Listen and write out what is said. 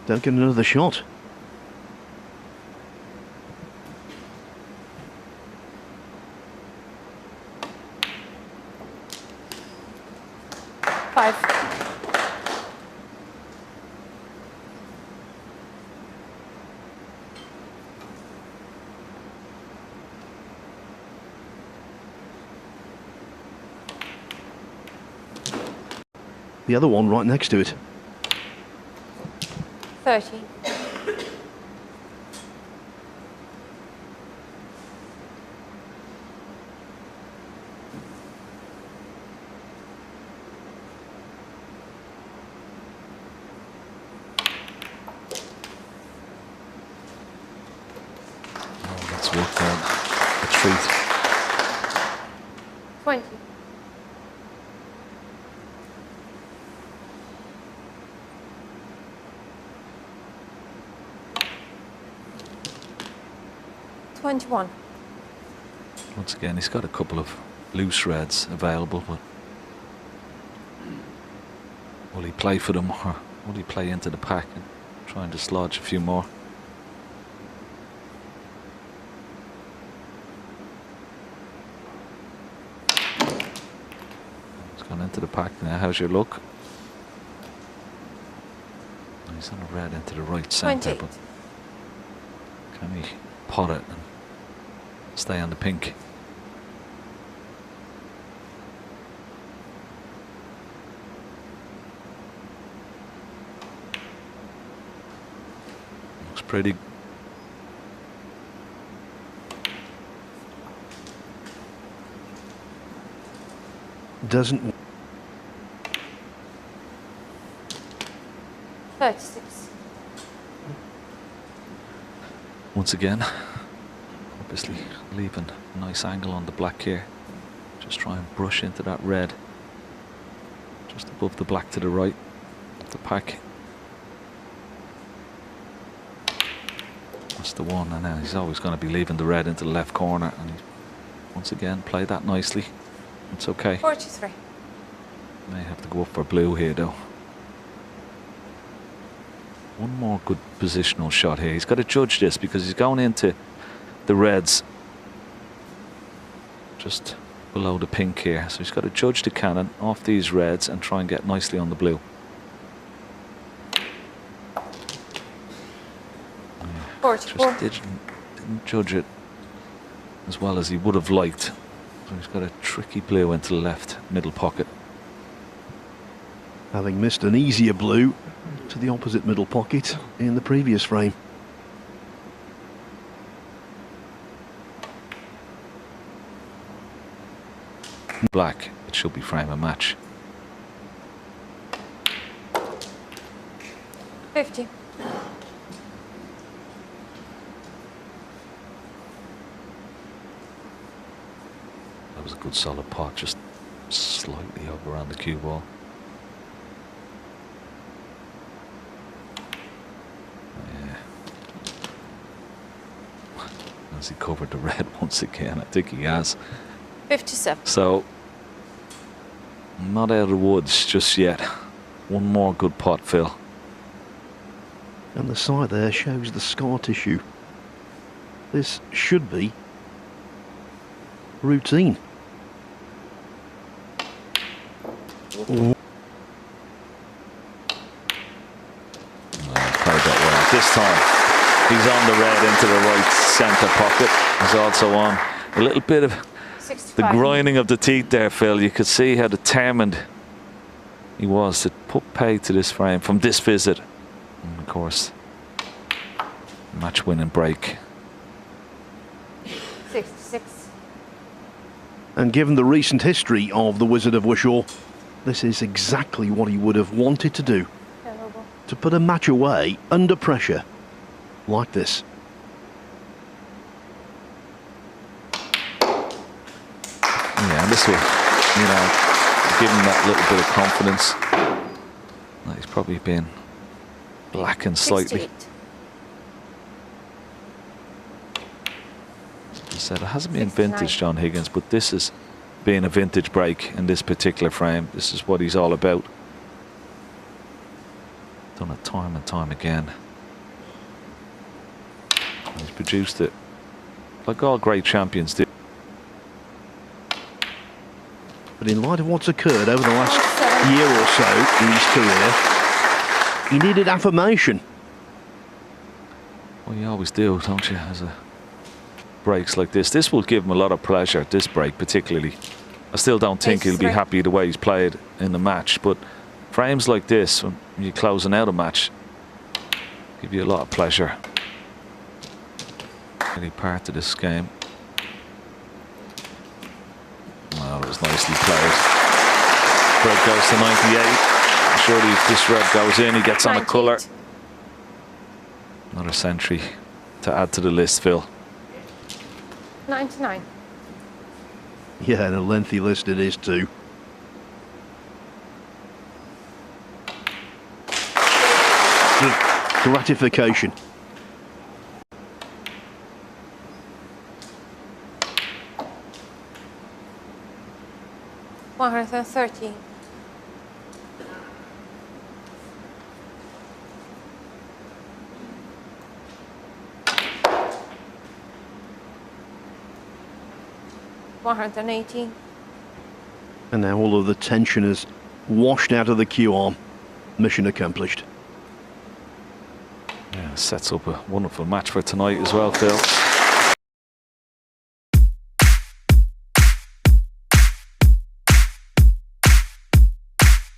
Don't get another shot. The other one right next to it. 30. Oh, that's worked out. A treat. 20. $21. Once again, he's got a couple of loose reds available, but will he play for them, or will he play into the pack and try and dislodge a few more? He's gone into the pack now. How's your luck? He's on a red into the right centre, but can he pot it and stay on the pink? Looks pretty. Doesn't. 36. Once again, obviously leaving a nice angle on the black here. Just try and brush into that red just above the black to the right of the pack. That's the one, and now he's always going to be leaving the red into the left corner, and he once again played that nicely. It's okay. 43. May have to go up for blue here though. One more good positional shot here. He's got to judge this because he's going into the reds just below the pink here. So he's got to judge the cannon off these reds and try and get nicely on the blue. Yeah, 44. just didn't judge it as well as he would have liked. So he's got a tricky blue into the left middle pocket. Having missed an easier blue to the opposite middle pocket in the previous frame. Black, it should be frame a match. 50. That was a good solid pot, just slightly up around the cue ball. Has he covered the red once again? I think he has. 57. So, not out of the woods just yet. One more good pot, Phil. And the side there shows the scar tissue. This should be routine. Played that well. This time he's on the red into the right centre pocket. He's also on a little bit of 65. the grinding of the teeth there, Phil. You could see how determined he was to put pay to this frame from this visit. And of course, match winning break. 66. And given the recent history of the Wizard of Wishaw, this is exactly what he would have wanted to do. Terrible. To put a match away under pressure like this. Yeah, and this will, you know, give him that little bit of confidence. That he's probably been lacking slightly. 68. As I said, it hasn't been 69. vintage John Higgins, but this is being a vintage break in this particular frame. This is what he's all about. Done it time and time again. And he's produced it like all great champions do. But in light of what's occurred over the last year or so in his career, he needed affirmation. Well, you always do, don't you, as a breaks like this. This will give him a lot of pleasure, this break particularly. I still don't think he'll be happy the way he's played in the match, but frames like this, when you're closing out a match, give you a lot of pleasure. Any part of this game. Well, it was nicely played. Red goes to 98. Surely if this red goes in, he gets on a colour. Another century to add to the list, Phil. 99. Yeah, and a lengthy list it is too. Gratification. $130. $180. And now all of the tension is washed out of the Q arm. Mission accomplished. Yeah, sets up a wonderful match for tonight as well, Phil.